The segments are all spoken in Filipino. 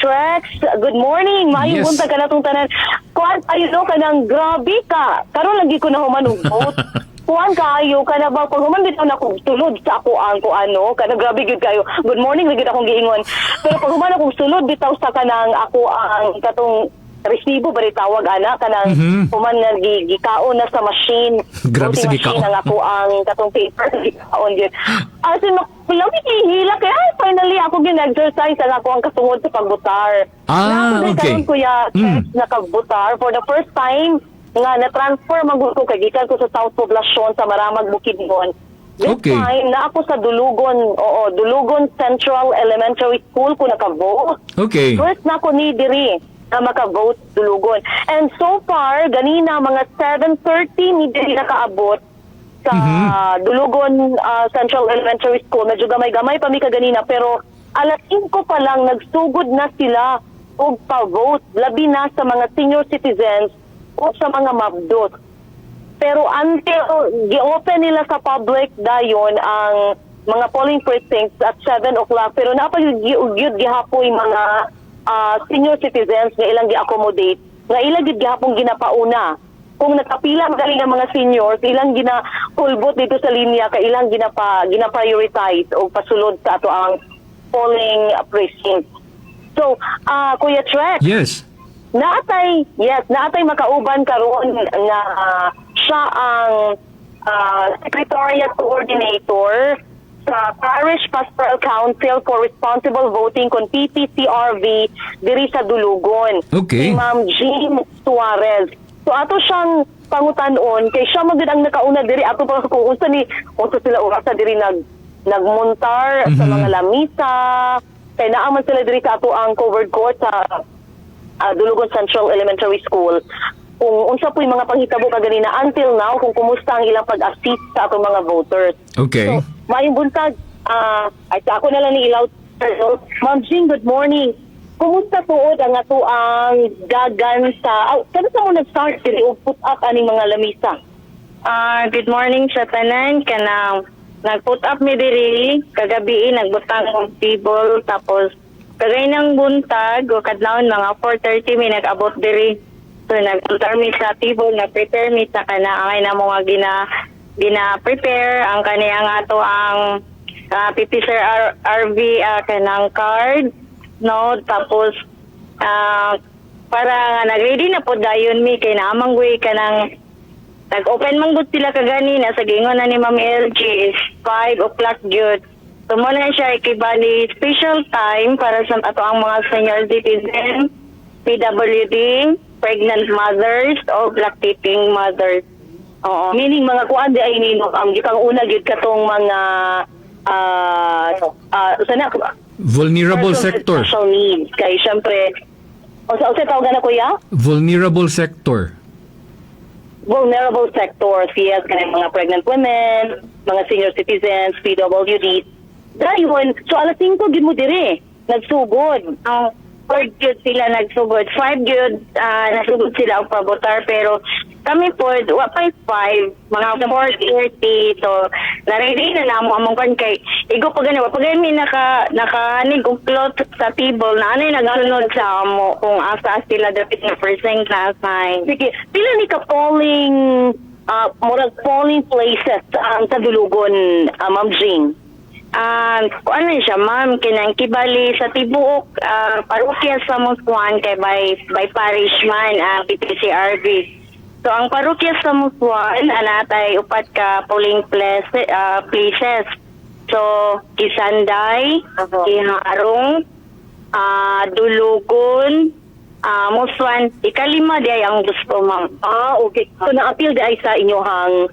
Trex, good morning. Maayong Yes. buntag ka na itong tanan. Kuan kayo ka ng grabe ka. Karon lagi ko na humanugot. Kuan kayo ka na ba? Pag human bitaw na akong sulod sa ako ang kuano, kana grabe gid kayo. Good morning, lagi akong giingon. Pero pag human akong sulod bitaw sa kanang ako ang katong resibo ba tawag ana kanang human nga gikaon na sa machine. Grabe sa Voting gikaon. machine ang ako ang katong paper gikaon gyud. As in lami hila kaya finally ako gin-exercise ang ako ang kasungod sa pagbutar. Okay. Karon kuya nakabutar for the first time nga na-transfer magud ko kay gikan ko sa South Poblacion sa Maramag Bukidnon. This Okay. time na ako sa Dulugon Central Elementary School ko nakavote. Okay. First na ako ni diri na makavote Dulugon. And so far, ganina mga 7:30 ni diri nakaabot sa Dulugon Central Elementary School. Medyo gamay-gamay pa mi kaganina pero alas 5 pa lang nagsugod na sila og pa-vote labi na sa mga senior citizens o sa mga mabdot. Pero until gi-open nila sa public dayon ang mga polling precincts at 7 o'clock pero napag-gyud gihapoy mga senior citizens nga ilang gi-accommodate nga ilang gyud gihapon ginapauna. Kung nakapila magaling ang mga seniors, ilang ginapulbot dito sa linya kay ilang gina-prioritize o pasulod sa ato ang polling precinct. So, Kuya Trex, Yes. naatay makauban karon nga siya ang Secretariat Coordinator sa Parish Pastoral Council for Responsible Voting kon PPCRV diri sa Dulugon. Okay. Si Ma'am Jean Suarez. So ato siyang pangutanon kay siya magud ang nakauna diri ato pa kung unsa sila urasa diri nagmuntar sa mga lamisa kay naa man sila diri sa ato ang covered court sa Dulugon Central Elementary School. Kung unsa po'y mga panghitabo kaganina until now kung kumusta ang ilang pag-assist sa atong mga voters. Okay. So, maayong buntag, ay ako na lang ni ilaw. Ma'am Jean, good morning. Kumusta pood ang ato ang dagan sa kano sa mo nag-start diri og put up aning mga lamisa? Good morning sa tanan kanang nag-put up mi diri kagabi nagbutang og table tapos kagay ng buntag o kadlawon mga 4:30 mi nag-abot diri. So nag-prepare mi sa table, nag-prepare mi sa kana na mo nga gina-prepare ang kaniyang ato ang PPCR RV kanang card no tapos para nga nag-ready na po dayon mi kay naamang way kanang nag-open man gud sila kaganina sa gingon na ni Ma'am LG is 5 o'clock gyud. So mo na siya ikibali special time para sa ato ang mga senior citizens, PWD, pregnant mothers o lactating mothers. Oo. Meaning mga kuan di ay nino ang gikang una gid katong mga sana Vulnerable persons with sector. special needs kay syempre unsa tawag na kuya? Vulnerable sector. Vulnerable sectors, yes, kanang mga pregnant women, mga senior citizens, PWD. Dayon, so alas 5 gid mo dire, nagsugod. Ang 4 gyud sila nagsugod. 5 gyud nasugod sila ang pabotar pero kami po wa pa 5 mga 4:30 so na-ready na namo among kan kay igo pa gani mi nakahanig og plot sa table na anay nagsunod sa amo kung asa sila dapat na percent na assign. Sige, pila ni ka polling murag polling places sa Dulugon, Ma'am Jean? Ano siya ma'am, kinang kibali sa tibuok parokya sa Muswan kay by parish man PPCRB. So ang parokya sa Muswan anatay upat ka polling places. So Kisanday, Iharong, Dulugon, Muswan, ikalima di ay ang gusto ma'am. Okay. So na-appeal di ay sa inyohang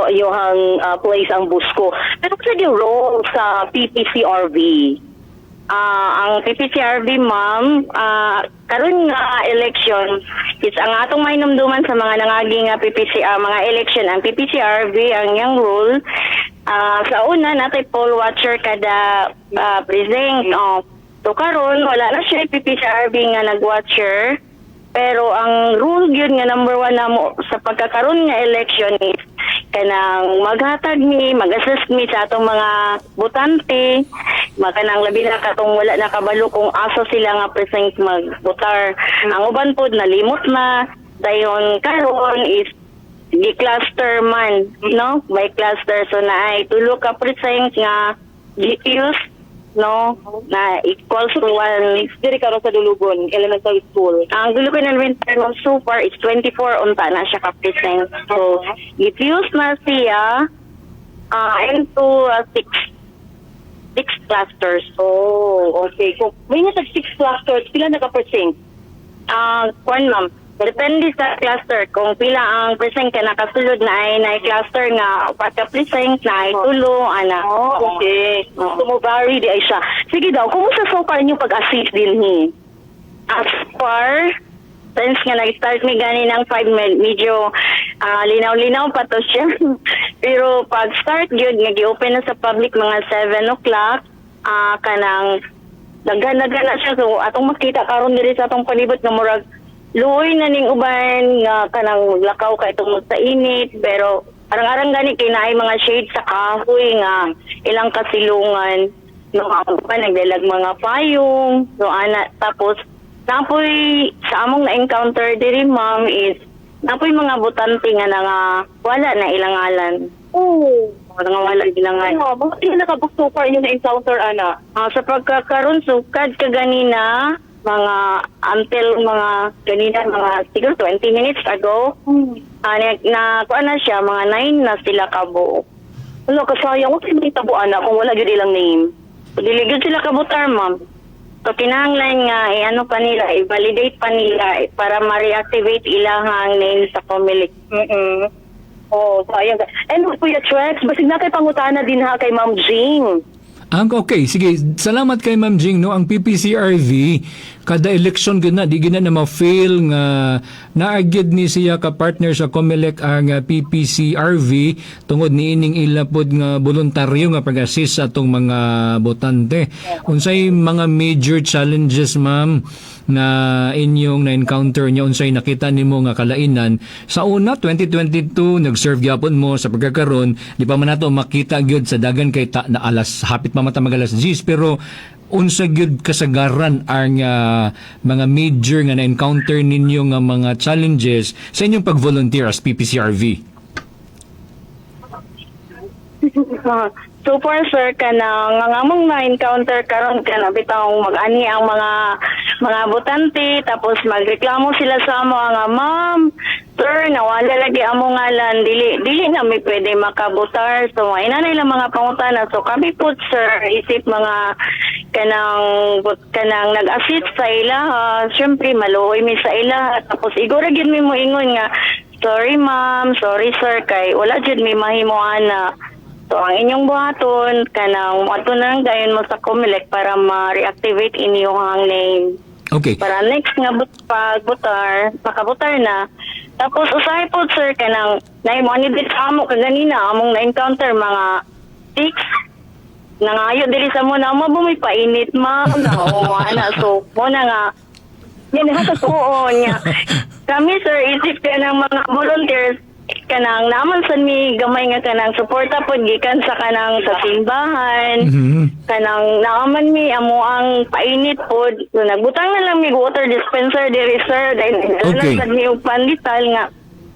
inyohang place ang busko. Pero sa yung role sa PPCRV? Ang PPCRB ma'am, karon nga election, is ang atong mainumduman sa mga nangaging mga election, ang PPCRB ang yang rule. Sa una natay poll watcher kada precinct. So karon wala na siya PPCRB nga nag-watcher. Pero ang rule yun nga number 1 namo sa pagkakaroon nga election is kanang mag-assist mi sa atong mga botante makanang labi na katong wala nakabalo kung asa sila nga present magbutar. Ang uban pod nalimot na dayon karon is gi-cluster man, no? By cluster. So naay tulo ka present nga GPUs, no? Na equals to 1. Diri karon sa Dulugon Elementary School. Ang Dulugon Elementary so far is 24 unta na siya ka present. So GPUs na siya into 6 clusters. Oh, okay. Kung may nga 6 clusters, pila naka-percent? Kwan ma'am, depende sa cluster. Kung pila ang percent ka nakasulod na ay cluster nga, upat ka percent na ay tulo, ana. Oh, okay. Oo. Sumubari di ay siya. Sige daw, kumusta so far niyo pag-assist din ni? As far, since nga nag-start mi gani ng 5 medyo linaw-linaw pa to siya. Pero pag start yun, nag-open na sa public mga 7 o'clock, kanang daghan na siya. So atong makita karon diri sa atong palibot nga murag luoy na ning uban nga kanang lakaw kay tungod sa init, pero arang-arang gani kay naay mga shade sa kahoy nga ilang kasilungan. No, ako pa nagdalag mga payong. So ana, tapos napoy sa among na-encounter diri ma'am is napoy mga butante nga wala na ilangalan. Oh. Nga wala ilangalan. Ano, bakit hindi nakabook so far inyo na-encounter, ana? Sa pagkakaroon, sukad ka ganina, mga until mga ganina, mga siguro 20 minutes ago, kuha na siya, mga 9 na sila kabuo. Ano, kasayang, huwag kayo itabo, ana, kung wala yun ilang name. Diligod sila kabutar, ma'am. So, kinahanglan nga, ano pa nila, i-validate pa nila para ma-reactivate ilahang name sa Comelec. Oh, sayang. And Kuya Trex, basig na kay pangutana din ha kay Ma'am Jing. Okay, sige. Salamat kay Ma'am Jing. No? Ang PPCRV, kada election gina, di gina na ma-fail nga naagid ni siya ka-partner sa COMELEC ang PPCRV tungod ni ining ilapod nga voluntaryo nga pag-assist sa atong mga botante. Unsay mga major challenges, ma'am, na inyong na-encounter niya, unsay nakita nimo nga kalainan sa una 2022 nag-serve gyapon mo sa pagkakaron, di pa man nato makita gyud sa dagan kay na alas hapit pa mata magalas 10, pero unsa gyud kasagaran ang mga major nga na-encounter ninyo nga mga challenges sa inyong pag-volunteer as PPCRV? So far, sir, kanang ngamong na-encounter karon kana bitang mag-ani ang mga botante, tapos magreklamo sila sa amo nga, ma'am, sir, nawala lagi amo ngalan, dili na mi pwede makabutar. So ina na ilang mga pangutana. So kami po, sir, isip mga kanang nag-assist sa ila, syempre maluoy mi sa ila, tapos igura gyud mi moingon nga, sorry ma'am, sorry sir, kay wala jud mi mahimoana. So, ang inyong buhaton, kanang buhaton na lang gayon mo sa COMELEC para ma-reactivate inyong name. Okay. Para next nga pagbutar, makabutar na. Tapos, usahay po, sir, kanang naimonitor sa amo kaganina, among na-encounter mga 6. Nangayo dili sa muna, amo bumi painit, ma'am. Na, so, muna nga, yan, oo niya. Kami, sir, isip ka ng mga volunteers, kanang naman sa mi gamay nga kanang suporta pod gikan sa kanang sa simbahan. Kanang naaman mi amo ang painit pod, so nagbutang na lang mi water dispenser diri, sir, dahil sa mi pandital nga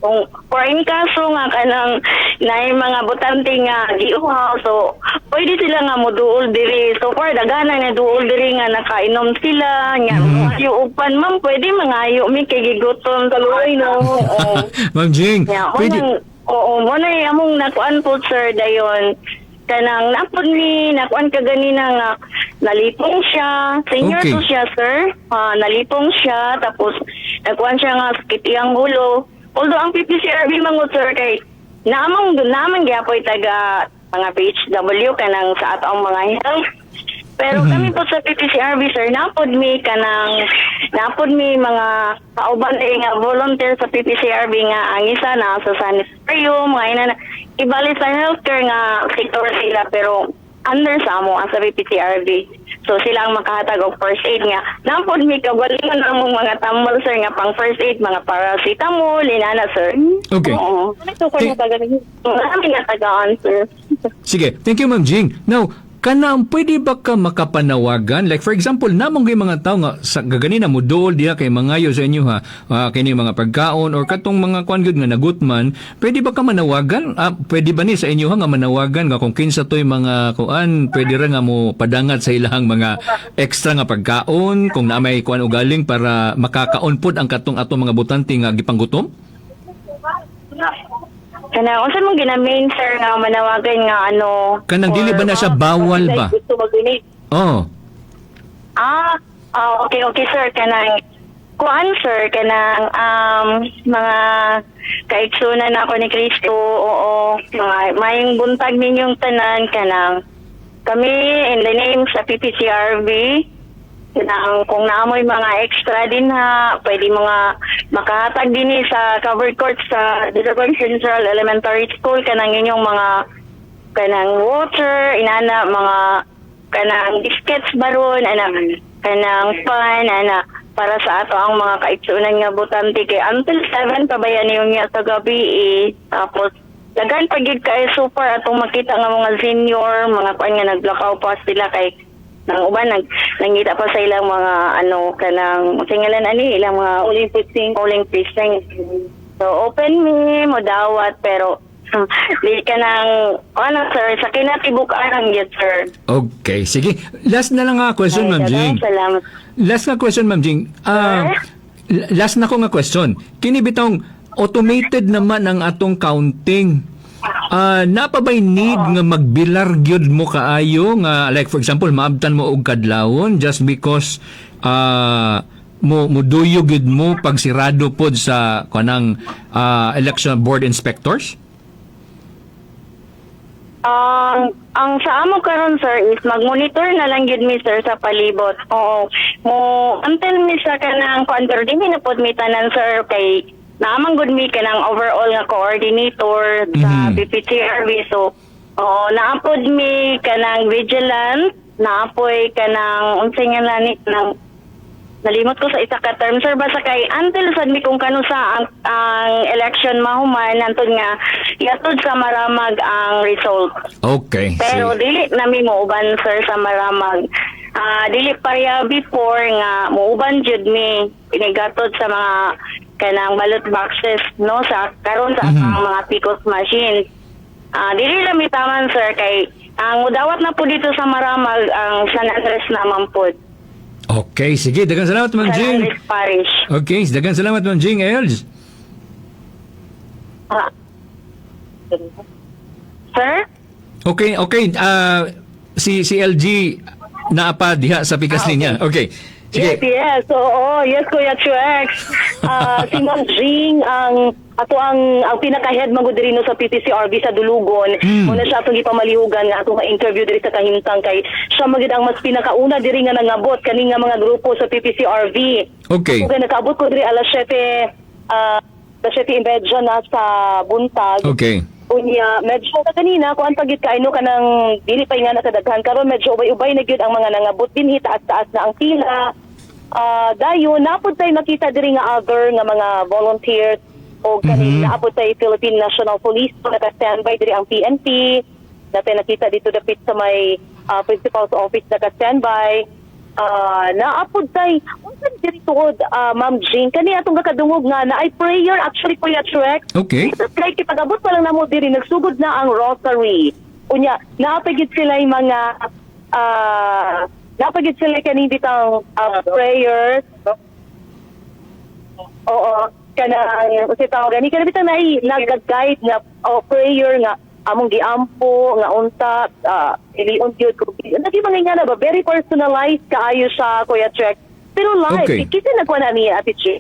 kung for in kaso nga kanang naay mga botante nga giuhaw, so pwede sila nga moduol diri. So far dagana nga duol diri nga nakainom sila nga yung upan, ma'am, pwede mangayo mi kay gigutom sa luoy, no. Ma'am Jing, Yeah, pwede... mo na among nakuan po, sir, dayon kanang napod ni nakuan ka ganina nga nalipong siya, senior Okay. to siya, sir. Nalipong siya, tapos nakuan siya nga sakit iyang ulo. Although ang PPCRV mangut, sir, kay naman gyapoy taga mga PHW kanang sa atong mga health. Pero kami po sa PPCRV, sir, napod mi mga kauban nga volunteer sa PPCRV nga ang isa na sa sanitarium, mga ina na ibalik sa healthcare nga sector sila, pero under sa amo sa PPCRV. So sila ang makahatag og first aid nga. Napod mi kagalingon among mga tambal, sir, nga pang first aid, mga paracetamol, inana, sir. Okay. Oo. So far Okay. na taga Marami nga tagaan, sir. Sige, thank you, Ma'am Jing. Now, kanang pwede ba ka makapanawagan? Like for example, namong kay mga tao nga sa gaganina mo dool diha kay mangayo sa inyo ha, kini mga pagkaon or katong mga kuan gyud nga nagutman, pwede ba ka manawagan? Pwede ba ni sa inyo nga manawagan nga kung kinsa toy mga kuan, pwede ra nga mo padangat sa ilahang mga extra nga pagkaon kung na may kuan ugaling para makakaon pod ang katong atong mga butante nga gipanggutom? Kanang unsa mong ginamain sir nga manawagan nga ano? Kanang dili ba na siya bawal ba? Gusto mag-donate. Oh. Okay sir, kanang kuan sir, kanang mga kaigsunan ako ni Kristo, oo, mga mayong buntag ninyong tanan, kanang kami in the name sa PPCRV, kanang kung naamoy mga extra din ha, pwede mga makahatag din sa covered court sa Disagon Central Elementary School, kanang inyong mga kanang water, inana, mga kanang biscuits baron, kanang pan, para sa ato ang mga kaigsunan nga butante kay until 7 pabayan niyo niya sa gabi tapos dagan pagid kay super atong makita nga mga senior, mga kuan nga naglakaw pa sila kay nang uban nangita pa sa ilang mga kanang singalan ilang mga Olympic thing. So open me mo dawat pero di ka nang sir sa kinatibukan ang yet sir. Okay, sige. Last na lang nga question, Ma'am Jing. Salamat. Last nga question, Ma'am Jing. Last na ko nga question. Kini bitong automated naman ang atong counting. Napabay need nga magbilar gyud mo kaayo nga like for example maabtan mo og kadlawon just because mo duyo gyud mo pag sirado pod sa kanang election board inspectors? Ang sa amo karon sir is mag-monitor na lang gyud mi sir sa palibot. Oo. Mo until mi sa kanang counter di mi na pod mi tanan sir kay naamang good mi kanang overall nga coordinator sa PPCRV. So, naapod mi kanang vigilant, naapoy kanang unsay nga lani nang nalimot ko sa isa ka term sir basta kay until sad mi kung kano sa ang election mahuman antod nga iatod sa maramag ang result. Okay. Pero dili nami mo uban sir sa maramag. Dili pareha before nga muuban jud mi pinigatod sa mga kanang ballot boxes no sa karon sa mga PCOS machines. Dili nami taman sir kay ang mudawat na po dito sa maramag ang San Andres naman po. Okay, sige. Daghang salamat, Ma'am San Jing. Andres Parish. Okay, daghang salamat, Ma'am Jing. Els. Sir? Okay. Si LG naapa diha sa pikas linya. Okay. Sige. Yes. Yes, Kuya Chuex. Si Ma'am Jing, ang pinaka-head magud diri no sa PPCRB sa Dulugon. Muna siya atong ipamalihugan nga atong interview diri sa kahimtang kay siya magid ang mas pinakauna diri nga nangabot kani nga mga grupo sa PPCRB. Okay. Kung nakaabot ko diri alas 7 imedya na sa buntag. Okay. Unya, medyo kanina kung ang pagit kaino ka ng dili pa nga nakadaghan karon medyo ubay-ubay na gyud ang mga nangabot din taas-taas na ang pila. Dayon napud tay nakita diri nga other nga mga volunteers o kanina napud tay Philippine National Police naka-standby diri ang PNP. Dati nakita dito dapit sa may principal's office naka-standby. Naapod tay unsan diri tuod Ma'am Jing kani atong kakadungog nga naay prayer actually Kuya Trek. Okay. Like ipagabot pa lang namo diri nagsugod na ang rosary. Unya naapagid sila yung mga naapagid sila kani bitang prayers. Oo kanang usi tawag gani kana bitang nag-guide nga prayer nga among giampo nga unta ilion gyud ko nagi mga nga ba very personalized kaayo siya Kuya Trek pero live Okay. kita nagkuha na niya Ate Jay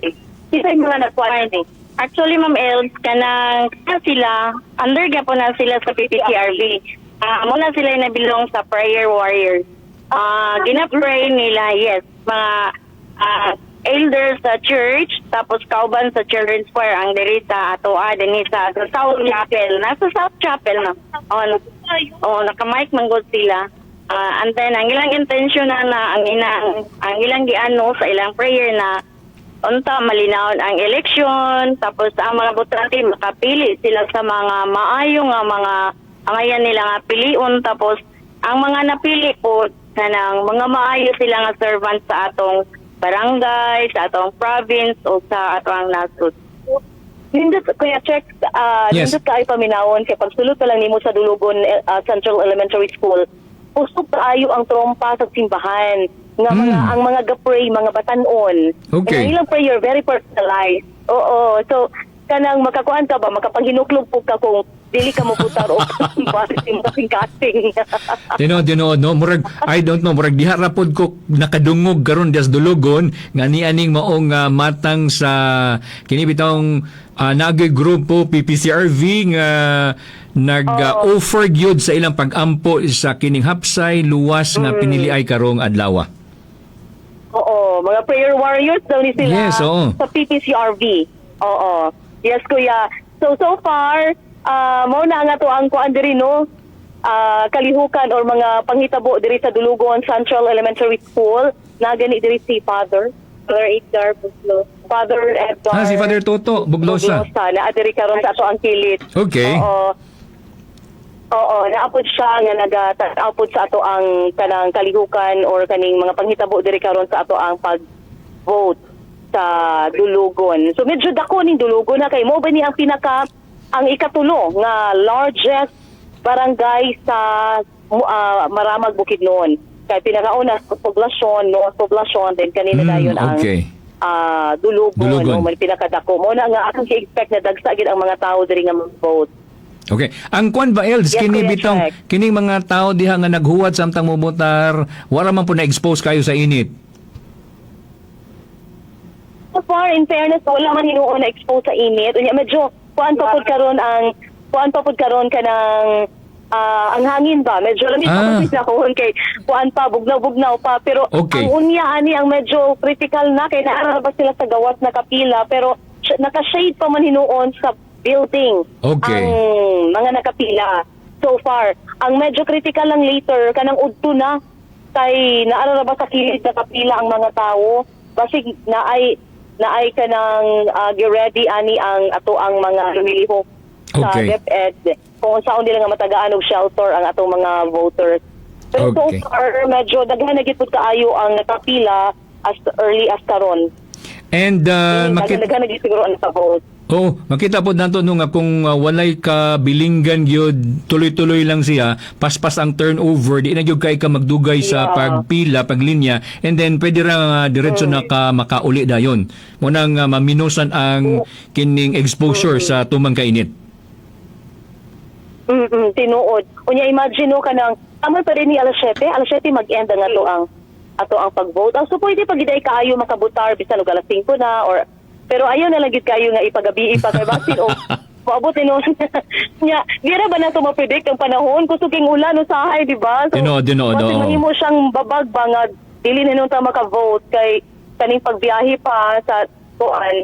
kita yung mga nagkuha ni Actually, Ma'am Els, kanang sila, under po na sila sa PPCRB. Muna sila yung nabilong sa prayer warriors. Gina-pray nila, yes, mga elders sa church, tapos kauban sa children's choir ang diri sa atoa din sa South Chapel. Nasa South Chapel na. Naka-mic manggod sila. And then ang ilang intention na ang ilang giano sa ilang prayer na unta malinaw ang eleksyon, tapos ang mga botante makapili sila sa mga maayo nga mga angayan nila nga piliun, tapos ang mga napili po kanang mga maayo sila nga servant sa atong barangay, sa atong province o sa atong nasud. Nindot, Kuya Check, Yes. nindot ka ay paminawon kay pagsulod pa lang nimo sa Dulugon Central Elementary School. Usok kaayo ang trompa sa simbahan nga ang mga gapray, mga batanon. Okay. Ang ilang prayer very personalized. Oo. So kanang makakuan ka ba, makapanghinuklog po ka kung dili ka mo putar o kasing-kasing. Tinood no murag I don't know murag diha rapod ko nakadungog karon dias Dulugon nga ni aning maong matang sa kini bitong nagay grupo PPCRV nga nag-offer gyud sa ilang pag-ampo sa kining hapsay luwas nga piniliay karong adlaw. Oo, mga prayer warriors daw ni sila Yes, oo. sa PPCRV. Oo. Yes, Kuya. So far, mao na nga to ang kuan diri no. Kalihukan or mga panghitabo diri sa Dulugon Central Elementary School na gani diri si Father Edgar Buglo. Father Edgar. Si Father Toto Buglosa. Na diri karon sa ato ang kilit. Okay. Oo, naapod siya nga nag-aapod sa ato ang kanang kalihukan or kaning mga panghitabo diri karon sa ato ang pag-vote sa Dulugon. So medyo dako ning Dulugon na kay mo ba ni ang ang ikatulo nga largest barangay sa Maramag Bukidnon. Kay pinakauna sa poblasyon, no poblasyon din kanina dayon ang okay. Dulugon. Dulugon. No, man pinakadako mo na nga akong i-expect na dagsa gid ang mga tao diri nga mag-vote. Okay. Ang kwan ba Els, Yes, kini Kuya bitong Check. kining mga tao diha nga naghuwat samtang mobotar, wala man po na-expose kayo sa init. So far, in fairness, wala man hinuon na expose sa init. Unya medyo kuan pa pud karon kanang ang hangin ba medyo lamig pa pud na kuon kay kuan pa bugnaw pa pero Okay. ang unya ani ang medyo critical na kay naara ba sila sa gawas na kapila pero naka-shade pa man hinuon sa building Okay. ang mga nakapila. So far, ang medyo critical lang later kanang udto na kay naara ba sa kilid na kapila ang mga tao basig naay kanang ready ani ang ato ang mga lumilihok sa Okay. DepEd kung saan nila nga matagaan og shelter ang atong mga voters. Pero Okay. so far, medyo daghan na gid pud kaayo ang nakapila as early as karon. And makita Daghan na gid siguro ang naka-vote. makita po nato no nga kung walay ka bilinggan gyud tuloy-tuloy lang siya, paspas ang turnover, di na gyud kay ka magdugay sa Yeah. pagpila, paglinya, and then pwede ra diretso na ka makauli dayon. Mo nang maminusan ang kining exposure sa tumang kainit. Tinuod. Unya imagine no kanang aman pa rin ni alas 7 mag-end ang ato ang pag-vote. So pwede pag giday kaayo makabutar bisan og alas 5 na or pero ayaw na lang gid kayo nga ipagabi pa kay basin o maabot no. Nya, dira ba na to ma-predict ang panahon kusuking ulan usahay di ba? Tinood, basin oo. mahimo siyang babag ba nga dili na nung ta maka-vote kay kaning pagbiyahe pa sa tuan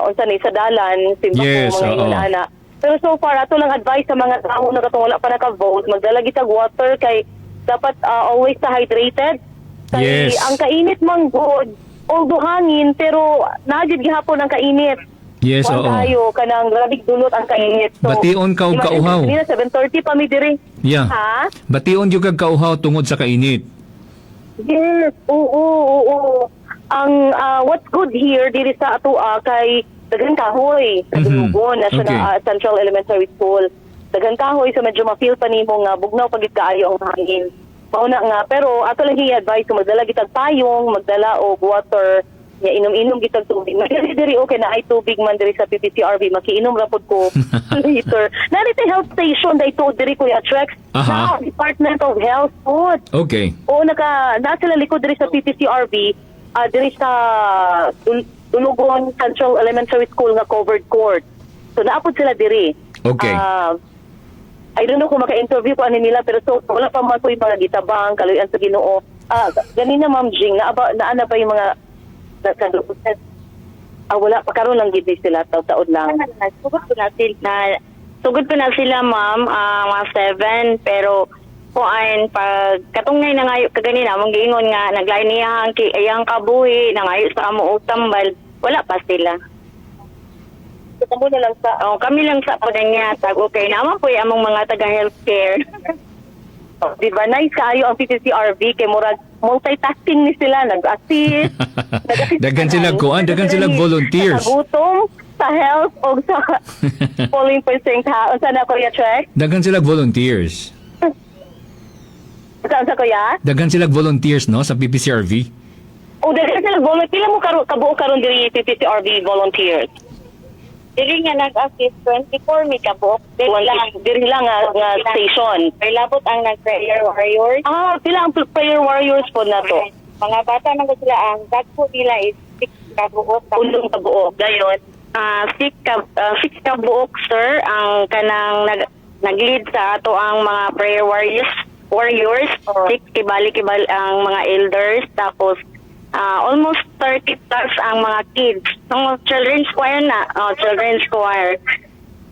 unsa ni sa dalan simba Yes, ko mga oo. inana. Pero so far, ato lang advice sa mga tao na katong wala pa naka-vote, magdala kitag water kay dapat always ta hydrated. Kay Yes. ang kainit man good, although hangin, pero nagid gihapon ang kainit. Yes, Kuan oo. tayo, kanang grabig dulot ang kainit. Bation ka og imagine, kauhaw. kanina 7:30 pa mi diri. Yeah. Ha? Bation gyud kag kauhaw tungod sa kainit. Yes, oo. Ang what's good here diri sa ato kay daghan kahoy sa Dulugon National Central Elementary School. Daghan kahoy so medyo ma-feel pa nimo nga bugnaw pagit kaayo ang hangin. Mauna nga pero ato lang i-advise kung magdala gitag payong, magdala og water, nya inom-inom gitag tubig. Diri okay na ay tubig man diri sa PPCRV makiinom ra pud ko later. Narito health station dayto diri ko ya Trex. Aha. Na Department of Health food. Okay. O na sila likod diri sa PPCRV, diri sa Dulugon Central Elementary School nga covered court. So naapod sila diri. Okay. I don't know kung maka-interview ko ani nila pero so wala pa man ko yung mga gitabang kaluyan sa Ginoo. Ganina Ma'am Jing, naana ba yung mga nagkalupusan? Wala pa karon lang gid sila taud-taud lang. Sugod ko na sila ma'am, mga 7 pero kuan pag katungay na ngayo kaganina mong giingon nga naglain niya ang ayang kabuhi na ngayo sa amo og tambal wala pa sila. So kamo na lang sa Kami lang sa padanyatag okay naman po among mga taga healthcare. Di ba? Nice kaayo ang PPCRV kay murag multitasking ni sila, nag-assist, Daghan sila kuan, daghan sila volunteers. Sa gutom, sa health, o sa polling precinct ha. Unsa na Kuya Trek? Daghan sila volunteers. Unsa Kuya? Daghan sila volunteers no sa PPCRV. O daghan sila volunteer. Pila mo kabuo karon diri PPCRV volunteers? Dili nga nag-assist 24 mi kabuok. Diri lang nga station. May labot ang nag-prayer warriors. Pila ang prayer warriors po na to? Mga bata man ko sila ang dagko nila is 6 kabuok. Ulong kabuo. Dayon. 6 kabuok sir ang kanang nag-lead sa ato ang mga prayer warriors. 6 kibali ang mga elders, tapos almost 30 plus ang mga kids. So, children's choir na. Children's choir.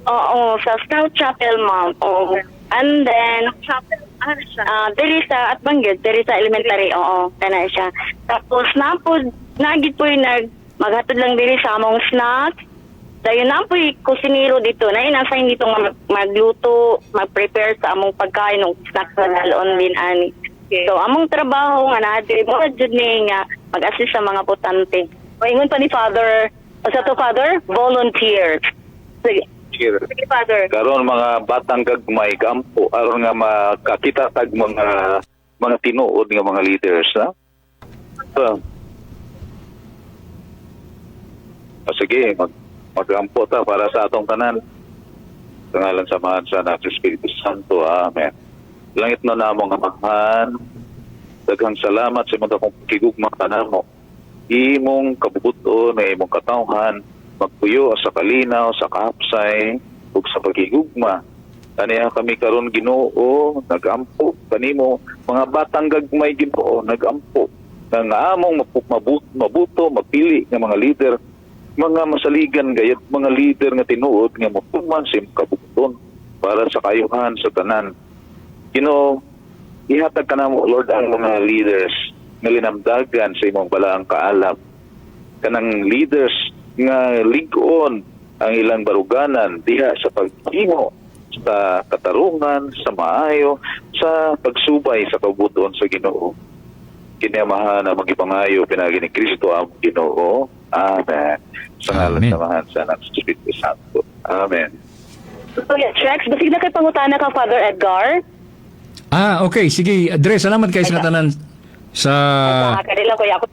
Oo, sa Scout Chapel, ma'am. Oo. And then, diri sa Atbanggid, diri sa elementary. Oo, kana siya. Tapos, nagit po yung maghatod lang diri sa among snacks. Dayon na po yung kusinero dito. Nainasay dito nga magluto, mag-prepare sa among pagkain ng snacks na laloon din, ani. So, among trabaho nga na, diri mo jud ni nga mag-assist sa mga botante. Ingon pa ni Father, sa to Father, volunteers. Sige, sige Father. Karon mga batang gagmay kampo aron nga makakita tag mga tinuod nga mga leaders ha. So, sige, magampo ta para sa atong tanan. Sa ngalan samahan sa natin Espiritu Santo. Amen. Langit na namong amahan. Daghang salamat sa mga kong kigugma kanamo. Imong kabubuton na imong katawhan magpuyo sa kalinaw, sa kahapsay ug sa pagigugma. Kaniya kami karon Ginoo nagampo kanimo mga batang gagmay Ginoo nagampo nga among mabuto mapili nga mga leader, mga masaligan gayat mga leader nga tinuod nga motuman sa imong kabubuton para sa kayuhan sa tanan. Ginoo, ihatag ka na mo, Lord, ang mga leaders nga linamdagan sa imong balaang kaalam. Kanang leaders nga ligon ang ilang baruganan diha sa paghimo, sa katarungan, sa maayo, sa pagsubay sa kabuton sa Ginoo. Kinamahan na magipangayo pinagi ni Kristo ang Ginoo. Amen. Sa ngalan Amen. samahan sa anak sa Espiritu Santo. Amen. Kuya Trex, basig na kay pangutana ka Father Edgar. Okay, sige. Dre, salamat kayo sa tanan sa Kanila Kuya ako.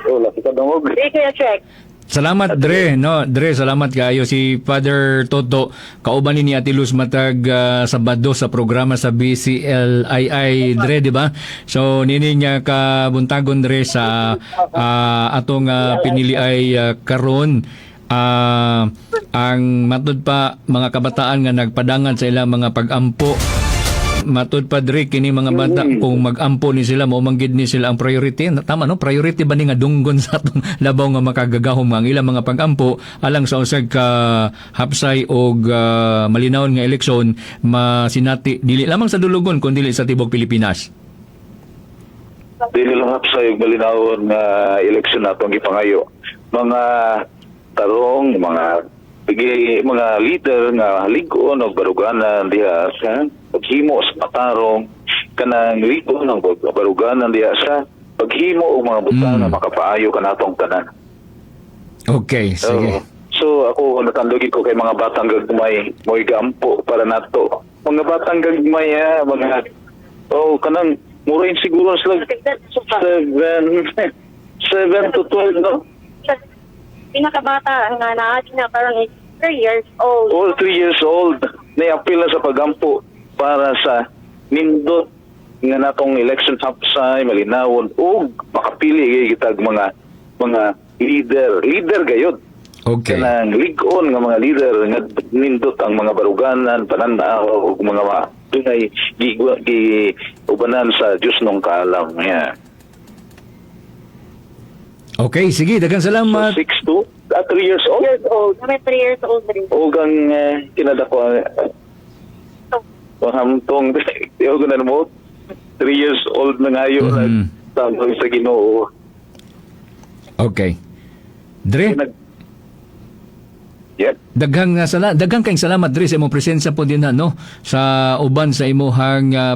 Wala kita dungog. Sige Kuya Trex. Salamat Dre, no? Dre, salamat kayo si Father Toto. Kauban ni Ate Luz matag Sabado sa programa sa BCLII Dre, di ba? So nini niya kabuntagon Dre sa atong pinili ay karon ang matud pa mga kabataan nga nagpadangan sa ilang mga pag-ampo. Matud pa Dre kini mga bata kung mag-ampo ni sila mo manggid ni sila ang priority. Tama no, priority ba ni nga dunggon sa atong labaw nga makagagahom ang ilang mga pag-ampo alang sa usag ka hapsay og malinawon nga eleksyon masinati dili lamang sa Dulugon kundi dili sa tibok Pilipinas. Dili lang sa yung malinawon nga eleksyon natong ipangayo. Mga tarong, mga leader nga ligon o baruganan diha sa paghimo sa patarong kanang ligon ng baruganan diha sa paghimo og mga butang nga makapaayo kanatong tanan. Okay, sige. So ako natandugi ko kay mga batang gagmay mo igampo para nato. Mga batang gagmay mga kanang murain siguro sila 7 to 12 no? Pinakabata nga natin na parang 3 years old. All 3 years old na apila sa pagampo para sa nindot nga natong election hapsay malinawon ug makapili kitag mga leader gayud. Okay. Kanang ligon nga mga leader nga nindot ang mga baruganan pananaw ug mga tunay ubanan sa Dios nung kaalam niya. Okay, sige, daghang salamat. 6 to 3 years old. Kami 3 years old rin. Ugang kinadako hamtong tiyo ko na mo 3 years old na ngayon nagtambang sa Ginoo. Okay. Dre, Yep. Daghang kayong salamat diri sa imong presensya po din ha, no, sa uban sa imong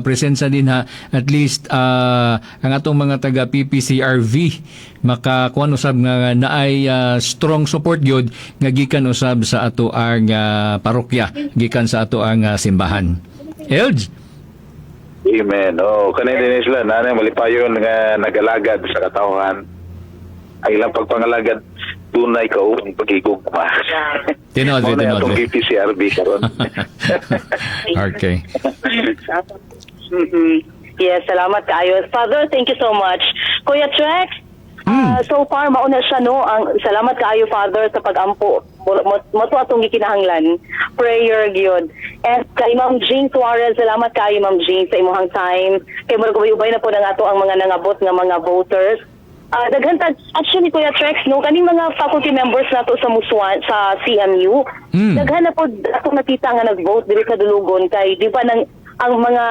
presensya din ha, at least ang atong mga taga PPCRV makakuan usab nga naay strong support gyud nga gikan usab sa ato ang parokya, gikan sa ato ang simbahan. Elj. Amen. Oh, kanina din sila nanay malipayon nga nagalagad sa katawhan. Ang ilang pagpangalagad tunay ka ang pagigugma. Tinodre, Muna tinodre. itong PPCRB karon. Okay. Yes, salamat kayo. Father, thank you so much. Kuya Trex, so far mauna siya no, ang salamat kayo Father sa pag-ampo. Mo to atong gikinahanglan. Prayer gyud. And kay Ma'am Jean Suarez, salamat kayo Ma'am Jean sa imong time. Kay murag ubay na po na ato ang mga nangabot nga mga voters. Daghan actually Kuya Trex no, kaning mga faculty members nato sa Musuan sa CMU. Daghan na po ato nakita nga nag-vote diri sa Dulugon kay di ba nang ang mga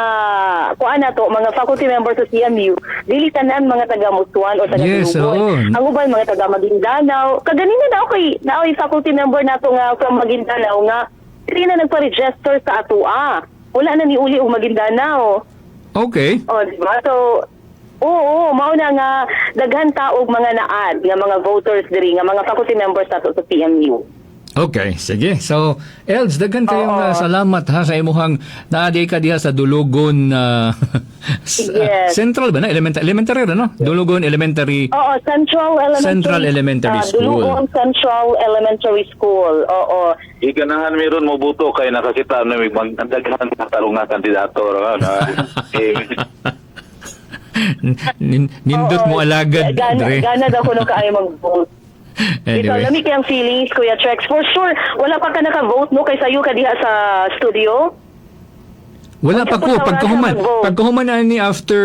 kuan nato mga faculty members sa CMU dili tanan mga taga Musuan o taga Yes, Dulugon. oo. Ang uban mga taga Maguindanao. Kaganina na okay, naoy faculty member nato nga from Maguindanao nga dili na nagpa-register sa atua. Wala na ni uli og Maguindanao. Okay. O, di ba? So, oo, mauna nga daghan taog mga naad nga mga voters diri nga mga faculty members nato sa CMU. Okay, sige. So, Els, daghan kayong salamat ha sa imuhang naaday ka diha sa Dulugon Yes. Central ba na? Elementary ra no? Dulugon Elementary. Oo, Central Elementary School. Dulugon Central Elementary School. Oo. Iganahan meron mo buto kay nakakita na may magdaghan sa tarungan kandidato Nindot mo alagad, Dre. Gana daw ko nung kaayo mag-vote. Ito, Anyway. lamig kayang feelings, Kuya Trex. For sure, wala pa ka naka-vote, no? Kaysa iyo ka diha sa studio. Wala pa ko. Pagkahuman na ni after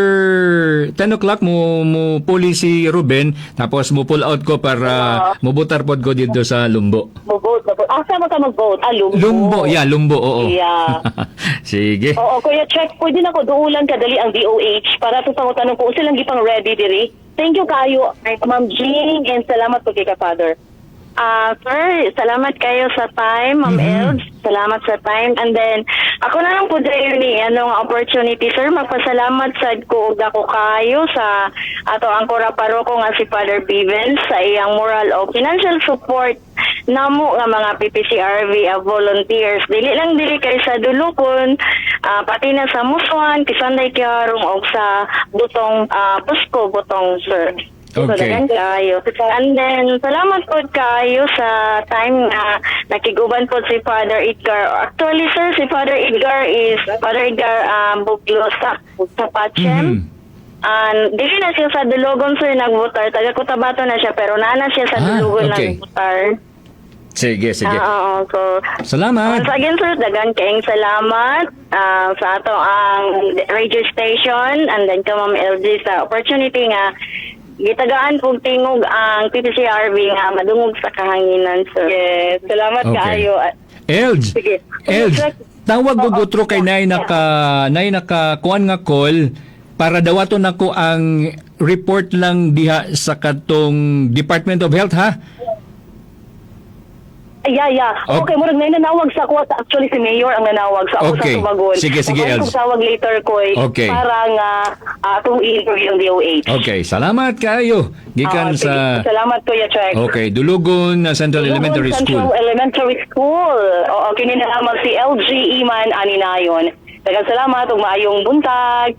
10 o'clock mo policy Ruben, tapos mo pull out ko para mubutar pod ko dito sa Lumbo. Mag-vote. Asa mo ka mag-vote? Lumbo. Lumbo, oo. Yeah. Sige. Oo, Kuya Check, pwede na ko duulan kadali ang DOH para sa pangutanong kung silang gipang ready diri. Thank you kayo, Ma'am Jean, and salamat po kay ka, Father. Sir, salamat kayo sa time, Ma'am Els. Salamat sa time. And then, ako na lang po dahil ni anong opportunity, sir. Magpasalamat sa ko ako kayo sa ato ang paroko nga si Father Bivens sa iyang moral o financial support namo nga mga PPCRV volunteers. Dili kay sa Dulugon, pati na sa Musuan, Kisanday Kiarong o sa Butong, Pusko, Butong, sir. Okay. Kayo. And then, salamat po kayo sa time na nakiguban po si Father Edgar. Actually, sir, si Father Edgar is Buglo sa Pachem. Dili na siya sa Dulugon, sir, nagbutar. Taga Cotabato na siya, pero nana siya sa Dulugon okay. nagbutar. Sige. Oo, so, Salamat. once again, sir, dagan kayong salamat sa ato ang radio station and then ka Ma'am LG sa opportunity nga gitagaan pong tingog ang PPCRV nga madungog sa kahanginan, sir. Yes, salamat Okay. kayo. Els. Sige. Els. Tawag ko gutro kay nay naka kuan nga call para dawaton nako ang report lang diha sa katong Department of Health ha. Yeah. Okay, murag na nanawag sa ako. Actually, si Mayor ang nanawag sa ako Okay. sa Tubagon. Sige, Els. Kung tawag later ko Okay. para nga itong i-interview ang DOH. Okay, salamat kayo. Gikan Sige. sa Salamat, Kuya Check. Okay, Dulugon Central Elementary Central School. Elementary School. Oo, kininahamag si LG Iman Aninayon. Daghang salamat ug maayong buntag.